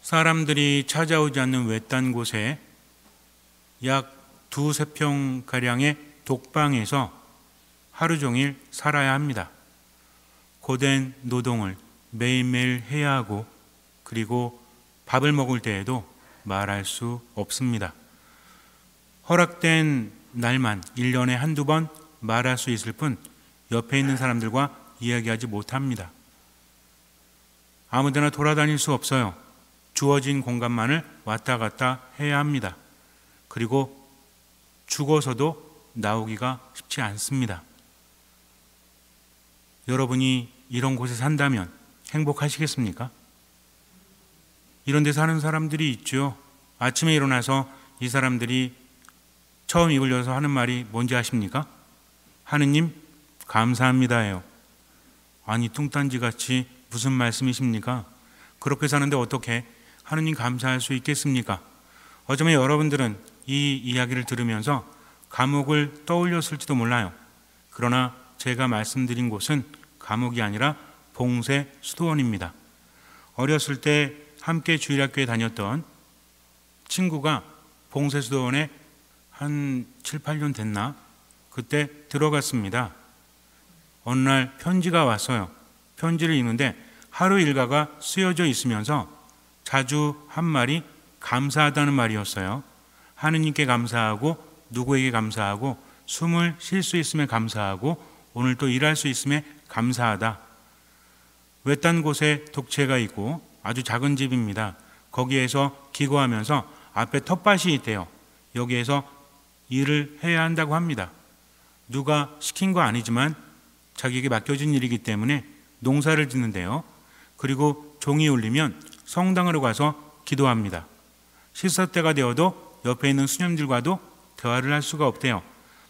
사람들이 찾아오지 않는 외딴 곳에 약 2~3평가량의 독방에서 하루 종일 살아야 합니다. 고된 노동을 매일매일 해야 하고, 그리고 밥을 먹을 때에도 말할 수 없습니다. 허락된 날만 1년에 한두 번 말할 수 있을 뿐 옆에 있는 사람들과 이야기하지 못합니다. 아무데나 돌아다닐 수 없어요. 주어진 공간만을 왔다 갔다 해야 합니다. 그리고 죽어서도 나오기가 쉽지 않습니다. 여러분이 이런 곳에 산다면 행복하시겠습니까? 이런 데 사는 사람들이 있죠. 아침에 일어나서 이 사람들이 처음 입을 열어서 하는 말이 뭔지 아십니까? 하느님 감사합니다예요. 아니, 뚱딴지같이 무슨 말씀이십니까? 그렇게 사는데 어떻게 하느님 감사할 수 있겠습니까? 어쩌면 여러분들은 이 이야기를 들으면서 감옥을 떠올렸을지도 몰라요. 그러나 제가 말씀드린 곳은 감옥이 아니라 봉쇄 수도원입니다. 어렸을 때 함께 주일학교에 다녔던 친구가 봉쇄 수도원에 한 7~8년 됐나? 그때 들어갔습니다. 어느 날 편지가 왔어요. 편지를 읽는데 하루 일과가 쓰여져 있으면서 자주 한 말이 감사하다는 말이었어요. 하느님께 감사하고, 누구에게 감사하고, 숨을 쉴 수 있음에 감사하고, 오늘 또 일할 수 있음에 감사하다. 외딴 곳에 독채가 있고 아주 작은 집입니다. 거기에서 기거하면서 앞에 텃밭이 있대요. 여기에서 일을 해야 한다고 합니다. 누가 시킨 거 아니지만 자기에게 맡겨진 일이기 때문에 농사를 짓는데요. 그리고 종이 울리면 성당으로 가서 기도합니다. 식사 때가 되어도 옆에 있는 수녀님들과도 대화를 할 수가 없대요.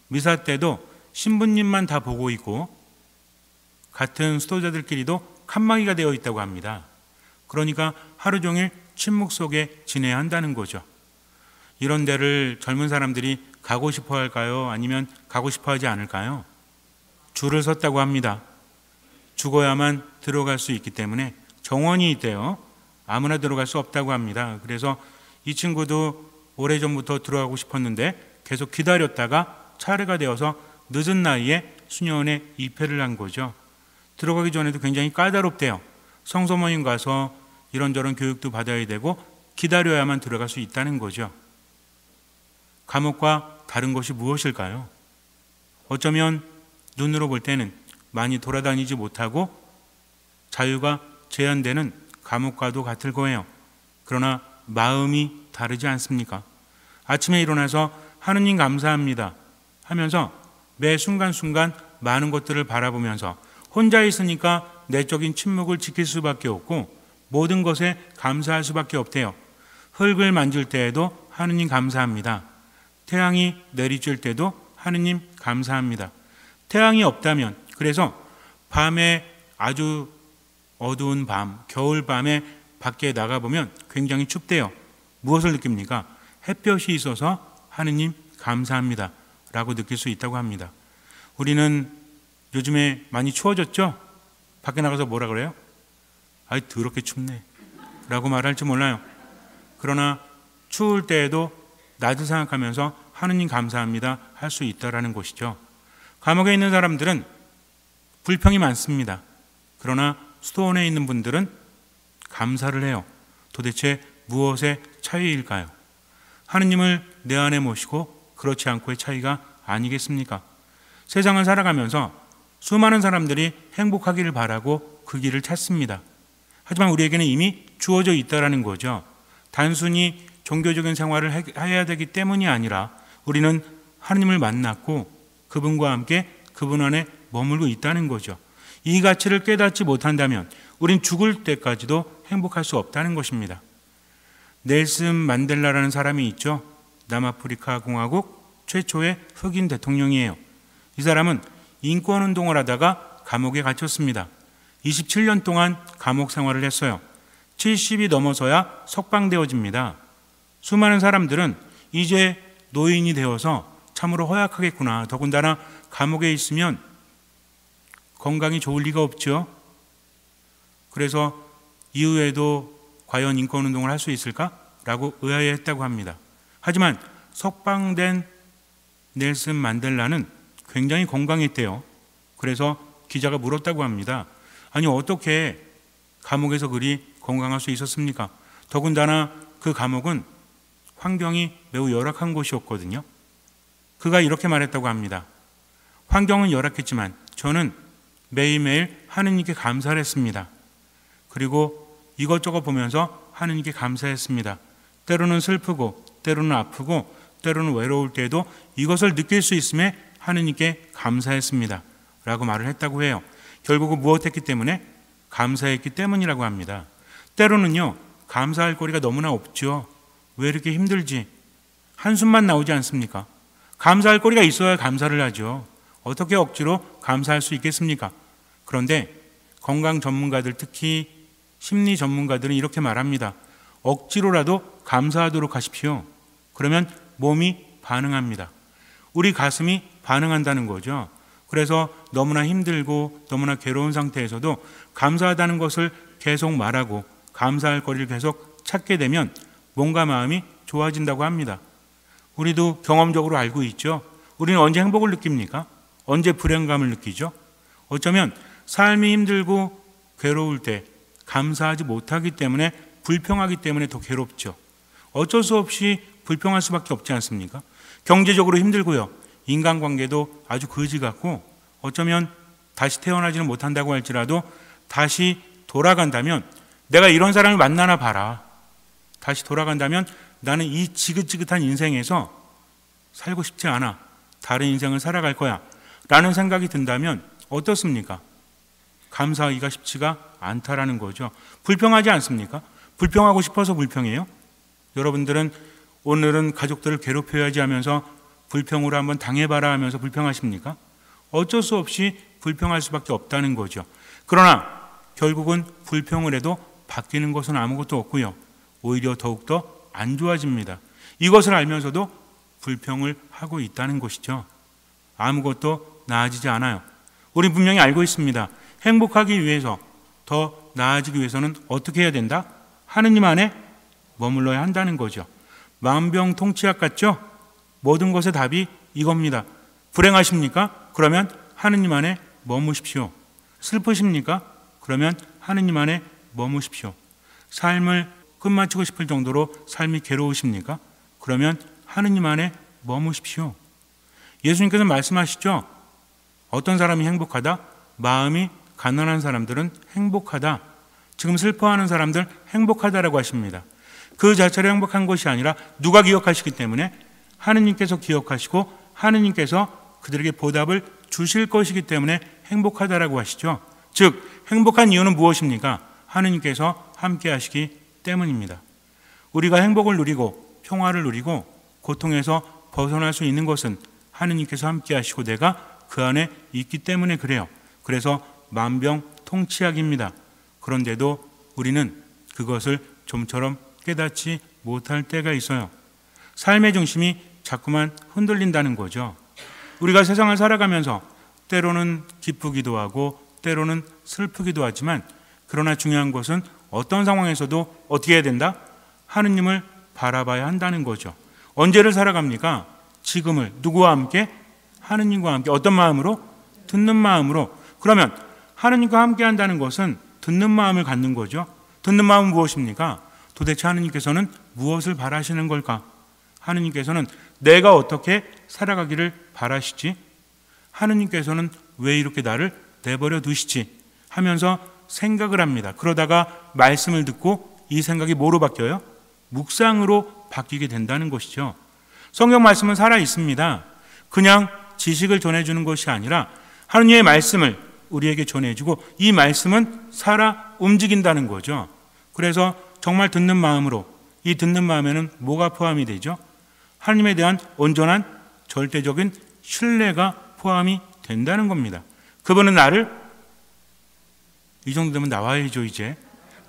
미사 때도 신부님만 다 보고 있고 같은 수도자들끼리도 칸막이가 되어 있다고 합니다. 그러니까 하루 종일 침묵 속에 지내야 한다는 거죠. 이런 데를 젊은 사람들이 가고 싶어 할까요? 아니면 가고 싶어 하지 않을까요? 줄을 섰다고 합니다. 죽어야만 들어갈 수 있기 때문에 정원이 있대요. 아무나 들어갈 수 없다고 합니다. 그래서 이 친구도 오래전부터 들어가고 싶었는데 계속 기다렸다가 차례가 되어서 늦은 나이에 수녀원에 입회를 한 거죠. 들어가기 전에도 굉장히 까다롭대요. 성소모임 가서 이런저런 교육도 받아야 되고 기다려야만 들어갈 수 있다는 거죠. 감옥과 다른 것이 무엇일까요? 어쩌면 눈으로 볼 때는 많이 돌아다니지 못하고 자유가 제한되는 감옥과도 같을 거예요. 그러나 마음이 다르지 않습니까? 아침에 일어나서 하느님 감사합니다 하면서 매 순간순간 많은 것들을 바라보면서 혼자 있으니까 내적인 침묵을 지킬 수밖에 없고 모든 것에 감사할 수밖에 없대요. 흙을 만질 때에도 하느님 감사합니다. 태양이 내리쬐을 때도 하느님 감사합니다. 태양이 없다면, 그래서 밤에 아주 어두운 밤, 겨울밤에 밖에 나가보면 굉장히 춥대요. 무엇을 느낍니까? 햇볕이 있어서 하느님 감사합니다 라고 느낄 수 있다고 합니다. 우리는 요즘에 많이 추워졌죠? 밖에 나가서 뭐라 그래요? 아이, 더럽게 춥네 라고 말할지 몰라요. 그러나 추울 때에도 낮을 생각하면서 하느님 감사합니다 할 수 있다라는 것이죠. 감옥에 있는 사람들은 불평이 많습니다. 그러나 수도원에 있는 분들은 감사를 해요. 도대체 무엇의 차이일까요? 하느님을 내 안에 모시고 그렇지 않고의 차이가 아니겠습니까? 세상을 살아가면서 수많은 사람들이 행복하기를 바라고 그 길을 찾습니다. 하지만 우리에게는 이미 주어져 있다는 거죠. 단순히 종교적인 생활을 해야 되기 때문이 아니라 우리는 하느님을 만났고 그분과 함께 그분 안에 머물고 있다는 거죠. 이 가치를 깨닫지 못한다면 우린 죽을 때까지도 행복할 수 없다는 것입니다. 넬슨 만델라라는 사람이 있죠. 남아프리카 공화국 최초의 흑인 대통령이에요. 이 사람은 인권운동을 하다가 감옥에 갇혔습니다. 27년 동안 감옥 생활을 했어요. 70이 넘어서야 석방되어집니다. 수많은 사람들은 이제 노인이 되어서 참으로 허약하겠구나. 더군다나 감옥에 있으면 건강이 좋을 리가 없죠. 그래서 이후에도 과연 인권운동을 할 수 있을까라고 의아해했다고 합니다. 하지만 석방된 넬슨 만델라는 굉장히 건강했대요. 그래서 기자가 물었다고 합니다. 아니 어떻게 감옥에서 그리 건강할 수 있었습니까? 더군다나 그 감옥은 환경이 매우 열악한 곳이었거든요. 그가 이렇게 말했다고 합니다. 환경은 열악했지만 저는 매일매일 하느님께 감사를 했습니다. 그리고 이것저것 보면서 하느님께 감사했습니다. 때로는 슬프고 때로는 아프고 때로는 외로울 때에도 이것을 느낄 수 있음에 하느님께 감사했습니다. 라고 말을 했다고 해요. 결국은 무엇했기 때문에? 감사했기 때문이라고 합니다. 때로는요, 감사할 거리가 너무나 없죠. 왜 이렇게 힘들지? 한숨만 나오지 않습니까? 감사할 거리가 있어야 감사를 하죠. 어떻게 억지로 감사할 수 있겠습니까? 그런데 건강 전문가들, 특히 심리 전문가들은 이렇게 말합니다. 억지로라도 감사하도록 하십시오. 그러면 몸이 반응합니다. 우리 가슴이 반응한다는 거죠. 그래서 너무나 힘들고 너무나 괴로운 상태에서도 감사하다는 것을 계속 말하고 감사할 거리를 계속 찾게 되면 몸과 마음이 좋아진다고 합니다. 우리도 경험적으로 알고 있죠. 우리는 언제 행복을 느낍니까? 언제 불행감을 느끼죠? 어쩌면 삶이 힘들고 괴로울 때 감사하지 못하기 때문에, 불평하기 때문에 더 괴롭죠. 어쩔 수 없이 불평할 수밖에 없지 않습니까? 경제적으로 힘들고요. 인간관계도 아주 거지 같고, 어쩌면 다시 태어나지는 못한다고 할지라도 다시 돌아간다면, 내가 이런 사람을 만나나 봐라. 다시 돌아간다면 나는 이 지긋지긋한 인생에서 살고 싶지 않아. 다른 인생을 살아갈 거야. 라는 생각이 든다면 어떻습니까? 감사하기가 쉽지가 않다라는 거죠. 불평하지 않습니까? 불평하고 싶어서 불평해요? 여러분들은 오늘은 가족들을 괴롭혀야지 하면서 불평으로 한번 당해봐라 하면서 불평하십니까? 어쩔 수 없이 불평할 수밖에 없다는 거죠. 그러나 결국은 불평을 해도 바뀌는 것은 아무것도 없고요. 오히려 더욱더 안 좋아집니다. 이것을 알면서도 불평을 하고 있다는 것이죠. 아무것도 나아지지 않아요. 우리 분명히 알고 있습니다. 행복하기 위해서, 더 나아지기 위해서는 어떻게 해야 된다? 하느님 안에 머물러야 한다는 거죠. 만병통치약 같죠? 모든 것의 답이 이겁니다. 불행하십니까? 그러면 하느님 안에 머무십시오. 슬프십니까? 그러면 하느님 안에 머무십시오. 삶을 끝마치고 싶을 정도로 삶이 괴로우십니까? 그러면 하느님 안에 머무십시오. 예수님께서 말씀하시죠. 어떤 사람이 행복하다? 마음이 가난한 사람들은 행복하다. 지금 슬퍼하는 사람들 행복하다라고 하십니다. 그 자체로 행복한 것이 아니라 누가 기억하시기 때문에? 하느님께서 기억하시고 하느님께서 그들에게 보답을 주실 것이기 때문에 행복하다라고 하시죠. 즉 행복한 이유는 무엇입니까? 하느님께서 함께 하시기 때문입니다. 우리가 행복을 누리고 평화를 누리고 고통에서 벗어날 수 있는 것은 하느님께서 함께 하시고 내가 그 안에 있기 때문에 그래요. 그래서 만병통치약입니다. 그런데도 우리는 그것을 좀처럼 깨닫지 못할 때가 있어요. 삶의 중심이 자꾸만 흔들린다는 거죠. 우리가 세상을 살아가면서 때로는 기쁘기도 하고 때로는 슬프기도 하지만, 그러나 중요한 것은 어떤 상황에서도 어떻게 해야 된다? 하느님을 바라봐야 한다는 거죠. 언제를 살아갑니까? 지금을. 누구와 함께? 하느님과 함께. 어떤 마음으로? 듣는 마음으로. 그러면 하느님과 함께 한다는 것은 듣는 마음을 갖는 거죠. 듣는 마음은 무엇입니까? 도대체 하느님께서는 무엇을 바라시는 걸까? 하느님께서는 내가 어떻게 살아가기를 바라시지? 하느님께서는 왜 이렇게 나를 내버려 두시지? 하면서 생각을 합니다. 그러다가 말씀을 듣고 이 생각이 뭐로 바뀌어요? 묵상으로 바뀌게 된다는 것이죠. 성경 말씀은 살아 있습니다. 그냥 지식을 전해주는 것이 아니라 하느님의 말씀을 우리에게 전해주고 이 말씀은 살아 움직인다는 거죠. 그래서 정말 듣는 마음으로, 이 듣는 마음에는 뭐가 포함이 되죠? 하느님에 대한 온전한 절대적인 신뢰가 포함이 된다는 겁니다. 그분은 나를, 이 정도 되면 나와야죠. 이제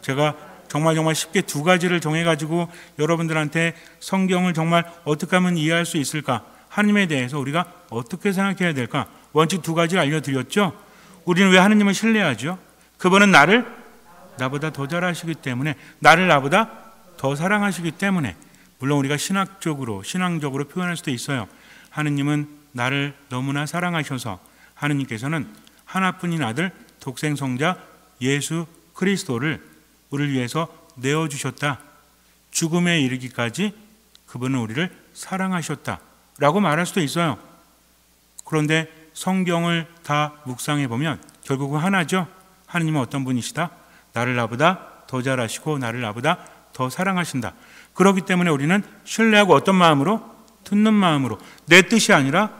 제가 정말 쉽게 두 가지를 정해가지고 여러분들한테 성경을 정말 어떻게 하면 이해할 수 있을까, 하느님에 대해서 우리가 어떻게 생각해야 될까, 원칙 두 가지를 알려드렸죠. 우리는 왜 하느님을 신뢰하죠? 그분은 나를 나보다 더 잘하시기 때문에, 나를 나보다 더 사랑하시기 때문에. 물론 우리가 신앙적으로 표현할 수도 있어요. 하느님은 나를 너무나 사랑하셔서 하느님께서는 하나뿐인 아들 독생성자 예수 그리스도를 우리를 위해서 내어주셨다. 죽음에 이르기까지 그분은 우리를 사랑하셨다 라고 말할 수도 있어요. 그런데 성경을 다 묵상해 보면 결국은 하나죠. 하느님은 어떤 분이시다? 나를 나보다 더 잘하시고 나를 나보다 더 사랑하신다. 그렇기 때문에 우리는 신뢰하고 어떤 마음으로? 듣는 마음으로. 내 뜻이 아니라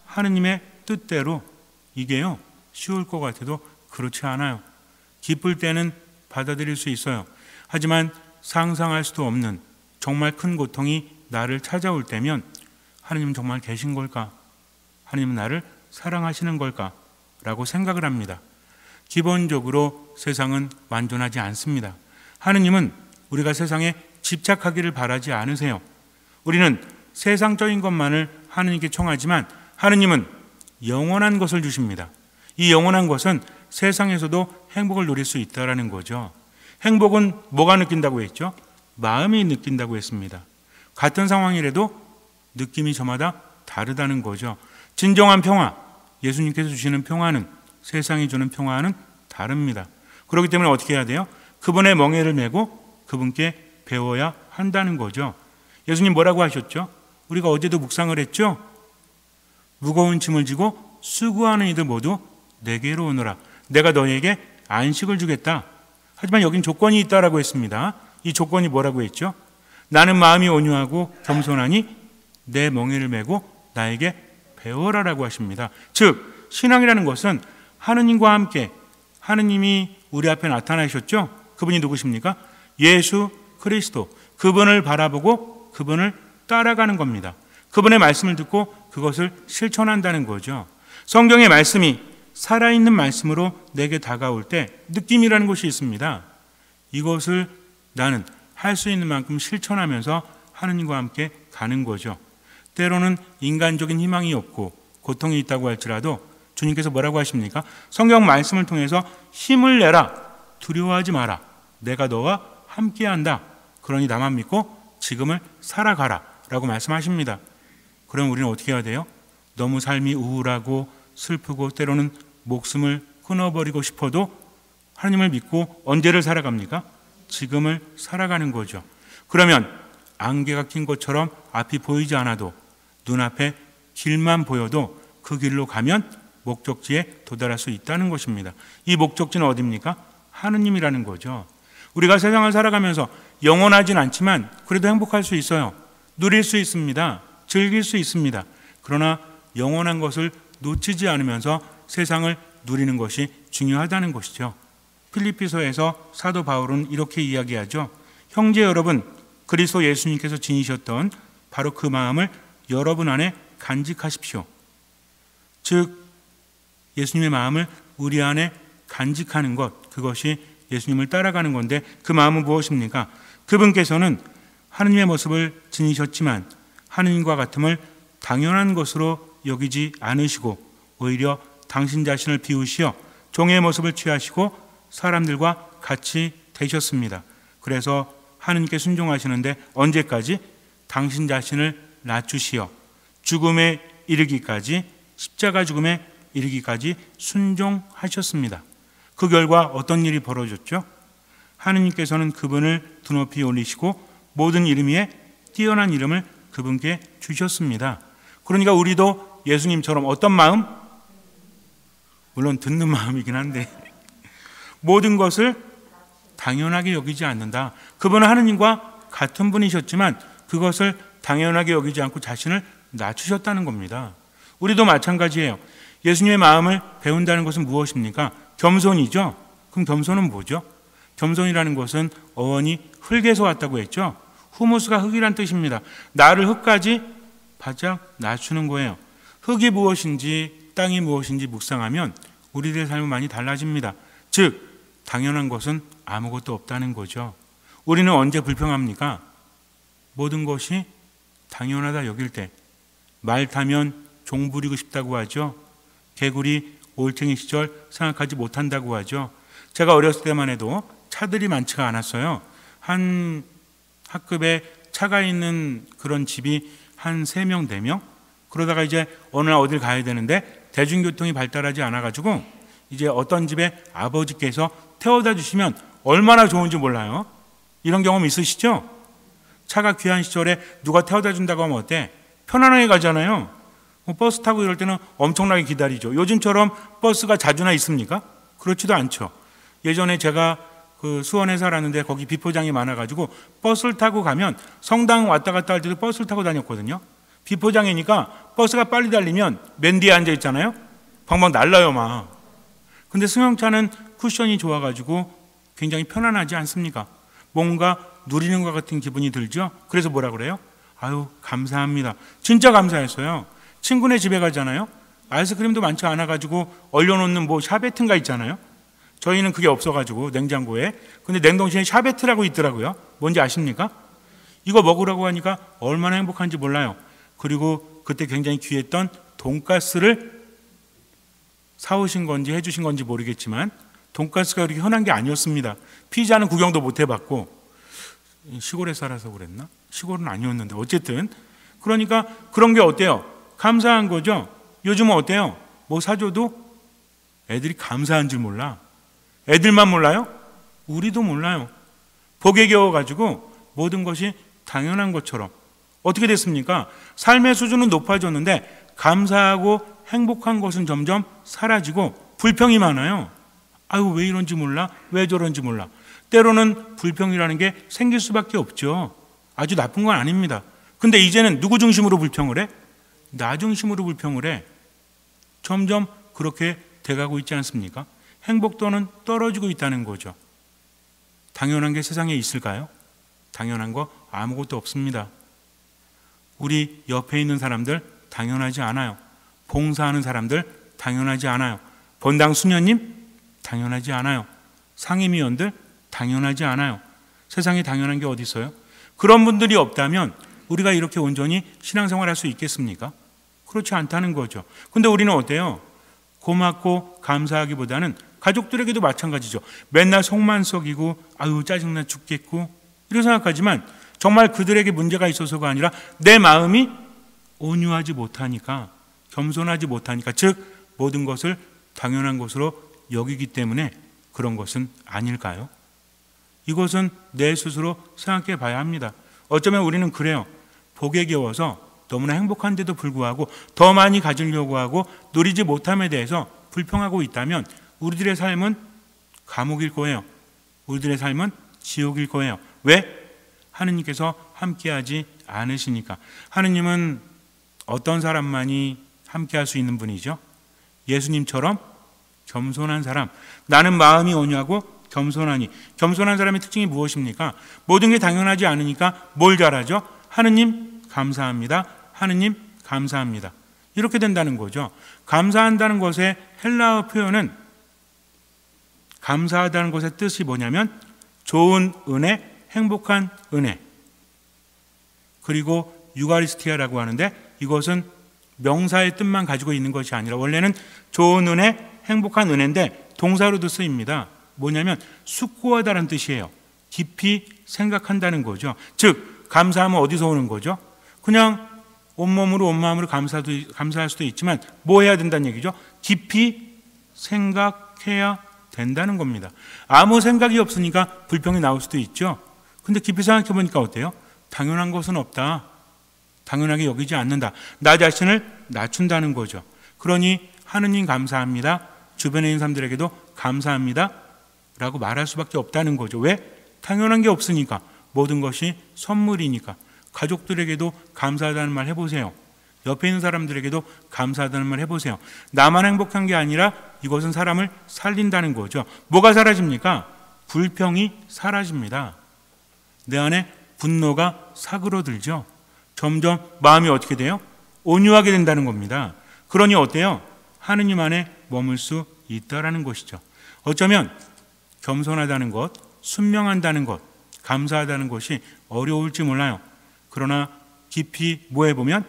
하느님의 뜻대로. 이게요, 쉬울 것 같아도 그렇지 않아요. 기쁠 때는 받아들일 수 있어요. 하지만 상상할 수도 없는 정말 큰 고통이 나를 찾아올 때면 하느님은 정말 계신 걸까? 하느님은 나를 사랑하시는 걸까? 라고 생각을 합니다. 기본적으로 세상은 완전하지 않습니다. 하느님은 우리가 세상에 집착하기를 바라지 않으세요. 우리는 세상적인 것만을 하느님께 청하지만 하느님은 영원한 것을 주십니다. 이 영원한 것은 세상에서도 행복을 누릴 수 있다는 거죠. 행복은 뭐가 느낀다고 했죠? 마음이 느낀다고 했습니다. 같은 상황이라도 느낌이 저마다 다르다는 거죠. 진정한 평화, 예수님께서 주시는 평화는 세상이 주는 평화는 다릅니다. 그렇기 때문에 어떻게 해야 돼요? 그분의 멍에를 메고 그분께 배워야 한다는 거죠. 예수님 뭐라고 하셨죠? 우리가 어제도 묵상을 했죠? 무거운 짐을 지고 수고하는 이들 모두 내게로 오너라. 내가 너희에게 안식을 주겠다. 하지만 여긴 조건이 있다라고 했습니다. 이 조건이 뭐라고 했죠? 나는 마음이 온유하고 겸손하니 내 멍에를 메고 나에게 배워라라고 하십니다. 즉 신앙이라는 것은 하느님과 함께, 하느님이 우리 앞에 나타나셨죠? 그분이 누구십니까? 예수 그리스도. 그분을 바라보고 그분을 따라가는 겁니다. 그분의 말씀을 듣고 그것을 실천한다는 거죠. 성경의 말씀이 살아있는 말씀으로 내게 다가올 때 느낌이라는 것이 있습니다. 이것을 나는 할 수 있는 만큼 실천하면서 하느님과 함께 가는 거죠. 때로는 인간적인 희망이 없고 고통이 있다고 할지라도 주님께서 뭐라고 하십니까? 성경 말씀을 통해서 힘을 내라. 두려워하지 마라. 내가 너와 함께한다. 그러니 나만 믿고 지금을 살아가라 라고 말씀하십니다. 그럼 우리는 어떻게 해야 돼요? 너무 삶이 우울하고 슬프고 때로는 목숨을 끊어버리고 싶어도 하나님을 믿고 언제를 살아갑니까? 지금을 살아가는 거죠. 그러면 안개가 낀 것처럼 앞이 보이지 않아도 눈앞에 길만 보여도 그 길로 가면 목적지에 도달할 수 있다는 것입니다. 이 목적지는 어디입니까? 하느님이라는 거죠. 우리가 세상을 살아가면서 영원하진 않지만 그래도 행복할 수 있어요. 누릴 수 있습니다. 즐길 수 있습니다. 그러나 영원한 것을 놓치지 않으면서 세상을 누리는 것이 중요하다는 것이죠. 필리피서에서 사도 바울은 이렇게 이야기하죠. 형제 여러분, 그리스도 예수님께서 지니셨던 바로 그 마음을 여러분 안에 간직하십시오. 즉 예수님의 마음을 우리 안에 간직하는 것, 그것이 예수님을 따라가는 건데 그 마음은 무엇입니까? 그분께서는 하느님의 모습을 지니셨지만 하느님과 같음을 당연한 것으로 여기지 않으시고 오히려 당신 자신을 비우시어 종의 모습을 취하시고 사람들과 같이 되셨습니다. 그래서 하느님께 순종하시는데 언제까지? 당신 자신을 낮추시어 죽음에 이르기까지, 십자가 죽음에 이르기까지 순종하셨습니다. 그 결과 어떤 일이 벌어졌죠? 하느님께서는 그분을 두높이 올리시고 모든 이름 위에 뛰어난 이름을 그분께 주셨습니다. 그러니까 우리도 예수님처럼 어떤 마음? 물론 듣는 마음이긴 한데 모든 것을 당연하게 여기지 않는다. 그분은 하느님과 같은 분이셨지만 그것을 당연하게 여기지 않고 자신을 낮추셨다는 겁니다. 우리도 마찬가지예요. 예수님의 마음을 배운다는 것은 무엇입니까? 겸손이죠. 그럼 겸손은 뭐죠? 겸손이라는 것은 어원이 흙에서 왔다고 했죠. 후무스가 흙이란 뜻입니다. 나를 흙까지 바짝 낮추는 거예요. 흙이 무엇인지 땅이 무엇인지 묵상하면 우리들의 삶은 많이 달라집니다. 즉 당연한 것은 아무것도 없다는 거죠. 우리는 언제 불평합니까? 모든 것이 당연하다 여길 때. 말 타면 종 부리고 싶다고 하죠. 개구리 올챙이 시절 생각하지 못한다고 하죠. 제가 어렸을 때만 해도 차들이 많지가 않았어요. 한 학급에 차가 있는 그런 집이 한 3명, 4명? 그러다가 이제 어느 날 어딜 가야 되는데 대중교통이 발달하지 않아가지고 이제 어떤 집에 아버지께서 태워다 주시면 얼마나 좋은지 몰라요. 이런 경험 있으시죠? 차가 귀한 시절에 누가 태워다 준다고 하면 어때? 편안하게 가잖아요. 버스 타고 이럴 때는 엄청나게 기다리죠. 요즘처럼 버스가 자주나 있습니까? 그렇지도 않죠. 예전에 제가 그 수원에 살았는데 거기 비포장이 많아가지고 버스를 타고 가면 성당 왔다 갔다 할 때도 버스를 타고 다녔거든요. 비포장이니까 버스가 빨리 달리면 맨 뒤에 앉아 있잖아요. 방방 날라요 막. 근데 승용차는 쿠션이 좋아가지고 굉장히 편안하지 않습니까? 뭔가 누리는 것 같은 기분이 들죠. 그래서 뭐라 그래요? 아유 감사합니다. 진짜 감사했어요. 친구네 집에 가잖아요. 아이스크림도 많지 않아가지고 얼려놓는 뭐 샤베트인가 있잖아요. 저희는 그게 없어가지고 냉장고에. 근데 냉동실에 샤베트라고 있더라고요. 뭔지 아십니까? 이거 먹으라고 하니까 얼마나 행복한지 몰라요. 그리고 그때 굉장히 귀했던 돈가스를 사오신 건지 해주신 건지 모르겠지만 돈가스가 그렇게 흔한 게 아니었습니다. 피자는 구경도 못 해봤고 시골에 살아서 그랬나? 시골은 아니었는데 어쨌든 그러니까 그런 게 어때요? 감사한 거죠. 요즘은 어때요? 뭐 사줘도 애들이 감사한 줄 몰라. 애들만 몰라요? 우리도 몰라요. 복에 겨워가지고 모든 것이 당연한 것처럼 어떻게 됐습니까? 삶의 수준은 높아졌는데 감사하고 행복한 것은 점점 사라지고 불평이 많아요. 아유 왜 이런지 몰라? 왜 저런지 몰라? 때로는 불평이라는 게 생길 수밖에 없죠. 아주 나쁜 건 아닙니다. 근데 이제는 누구 중심으로 불평을 해? 나 중심으로 불평을 해. 점점 그렇게 돼가고 있지 않습니까? 행복도는 떨어지고 있다는 거죠. 당연한 게 세상에 있을까요? 당연한 거 아무것도 없습니다. 우리 옆에 있는 사람들 당연하지 않아요. 봉사하는 사람들 당연하지 않아요. 본당 수녀님 당연하지 않아요. 상임위원들 당연하지 않아요. 세상에 당연한 게 어디 있어요? 그런 분들이 없다면 우리가 이렇게 온전히 신앙생활 할 수 있겠습니까? 그렇지 않다는 거죠. 근데 우리는 어때요? 고맙고 감사하기보다는 가족들에게도 마찬가지죠. 맨날 속만 썩이고 아유 짜증나 죽겠고 이렇게 생각하지만 정말 그들에게 문제가 있어서가 아니라 내 마음이 온유하지 못하니까 겸손하지 못하니까 즉 모든 것을 당연한 것으로 여기기 때문에 그런 것은 아닐까요? 이것은 내 스스로 생각해 봐야 합니다. 어쩌면 우리는 그래요. 복에 겨워서 너무나 행복한데도 불구하고 더 많이 가지려고 하고 누리지 못함에 대해서 불평하고 있다면 우리들의 삶은 감옥일 거예요. 우리들의 삶은 지옥일 거예요. 왜? 하느님께서 함께하지 않으시니까. 하느님은 어떤 사람만이 함께할 수 있는 분이죠? 예수님처럼 겸손한 사람. 나는 마음이 온유하고 겸손하니. 겸손한 사람의 특징이 무엇입니까? 모든 게 당연하지 않으니까 뭘 잘하죠? 하느님 감사합니다. 하느님 감사합니다. 이렇게 된다는 거죠. 감사한다는 것의 헬라어 표현은 감사하다는 것의 뜻이 뭐냐면 좋은 은혜, 행복한 은혜. 그리고 유가리스티아라고 하는데 이것은 명사의 뜻만 가지고 있는 것이 아니라 원래는 좋은 은혜, 행복한 은혜인데 동사로도 쓰입니다. 뭐냐면 숙고하다는 뜻이에요. 깊이 생각한다는 거죠. 즉 감사하면 어디서 오는 거죠? 그냥 온몸으로 온 마음으로 감사할 수도 있지만 뭐 해야 된다는 얘기죠? 깊이 생각해야 된다는 겁니다. 아무 생각이 없으니까 불평이 나올 수도 있죠. 근데 깊이 생각해 보니까 어때요? 당연한 것은 없다. 당연하게 여기지 않는다. 나 자신을 낮춘다는 거죠. 그러니 하느님 감사합니다. 주변에 있는 사람들에게도 감사합니다. 라고 말할 수밖에 없다는 거죠. 왜? 당연한 게 없으니까. 모든 것이 선물이니까. 가족들에게도 감사하다는 말 해보세요. 옆에 있는 사람들에게도 감사하다는 말 해보세요. 나만 행복한 게 아니라 이것은 사람을 살린다는 거죠. 뭐가 사라집니까? 불평이 사라집니다. 내 안에 분노가 사그러들죠. 점점 마음이 어떻게 돼요? 온유하게 된다는 겁니다. 그러니 어때요? 하느님 안에 머물 수 있다라는 것이죠. 어쩌면 겸손하다는 것, 순명한다는 것, 감사하다는 것이 어려울지 몰라요. 그러나 깊이 뭐 해보면,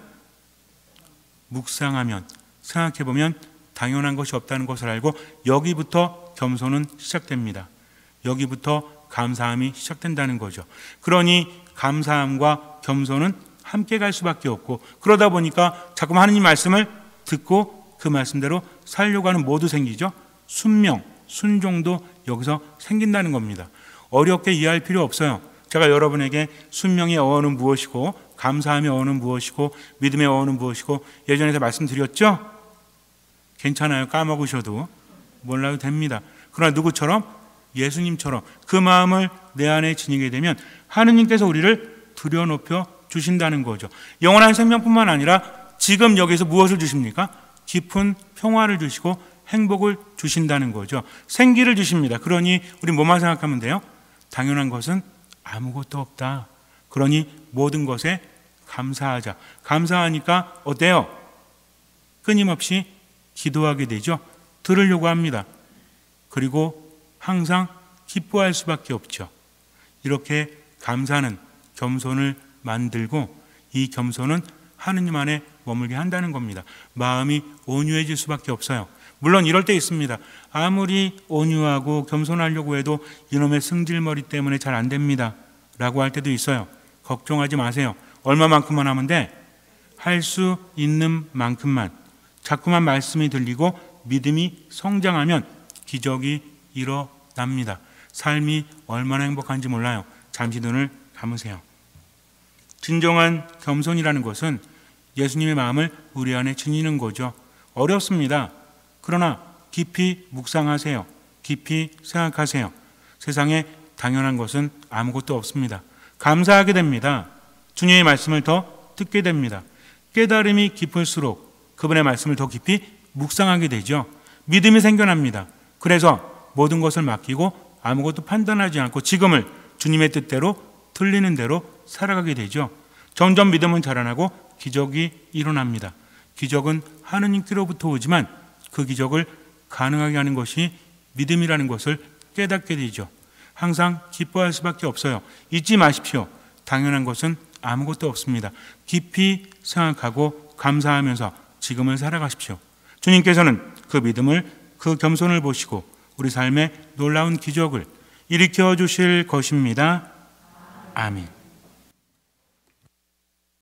묵상하면, 생각해보면 당연한 것이 없다는 것을 알고 여기부터 겸손은 시작됩니다. 여기부터 감사함이 시작된다는 거죠. 그러니 감사함과 겸손은 함께 갈 수밖에 없고, 그러다 보니까 자꾸 하느님 말씀을 듣고 그 말씀대로 살려고 하는 모두 생기죠. 순명, 순종도 여기서 생긴다는 겁니다. 어렵게 이해할 필요 없어요. 제가 여러분에게 순명의 어원은 무엇이고, 감사함의 어원은 무엇이고, 믿음의 어원은 무엇이고 예전에 말씀드렸죠? 괜찮아요. 까먹으셔도 몰라도 됩니다. 그러나 누구처럼? 예수님처럼 그 마음을 내 안에 지니게 되면 하느님께서 우리를 들여높여 주신다는 거죠. 영원한 생명뿐만 아니라 지금 여기서 무엇을 주십니까? 깊은 평화를 주시고 행복을 주신다는 거죠. 생기를 주십니다. 그러니 우리 뭐만 생각하면 돼요? 당연한 것은 아무것도 없다. 그러니 모든 것에 감사하자. 감사하니까 어때요? 끊임없이 기도하게 되죠. 들으려고 합니다. 그리고 항상 기뻐할 수밖에 없죠. 이렇게 감사는 겸손을 만들고, 이 겸손은 하느님 안에 머물게 한다는 겁니다. 마음이 온유해질 수밖에 없어요. 물론 이럴 때 있습니다. 아무리 온유하고 겸손하려고 해도 이놈의 승질머리 때문에 잘 안 됩니다 라고 할 때도 있어요. 걱정하지 마세요. 얼마만큼만 하면 돼? 할 수 있는 만큼만. 자꾸만 말씀이 들리고 믿음이 성장하면 기적이 일어납니다. 삶이 얼마나 행복한지 몰라요. 잠시 눈을 감으세요. 진정한 겸손이라는 것은 예수님의 마음을 우리 안에 지니는 거죠. 어렵습니다. 그러나 깊이 묵상하세요. 깊이 생각하세요. 세상에 당연한 것은 아무것도 없습니다. 감사하게 됩니다. 주님의 말씀을 더 듣게 됩니다. 깨달음이 깊을수록 그분의 말씀을 더 깊이 묵상하게 되죠. 믿음이 생겨납니다. 그래서 모든 것을 맡기고 아무것도 판단하지 않고 지금을 주님의 뜻대로 틀리는 대로 살아가게 되죠. 점점 믿음은 자라나고 기적이 일어납니다. 기적은 하느님께로부터 오지만 그 기적을 가능하게 하는 것이 믿음이라는 것을 깨닫게 되죠. 항상 기뻐할 수밖에 없어요. 잊지 마십시오. 당연한 것은 아무것도 없습니다. 깊이 생각하고 감사하면서 지금을 살아가십시오. 주님께서는 그 믿음을, 그 겸손을 보시고 우리 삶에 놀라운 기적을 일으켜 주실 것입니다. 아멘.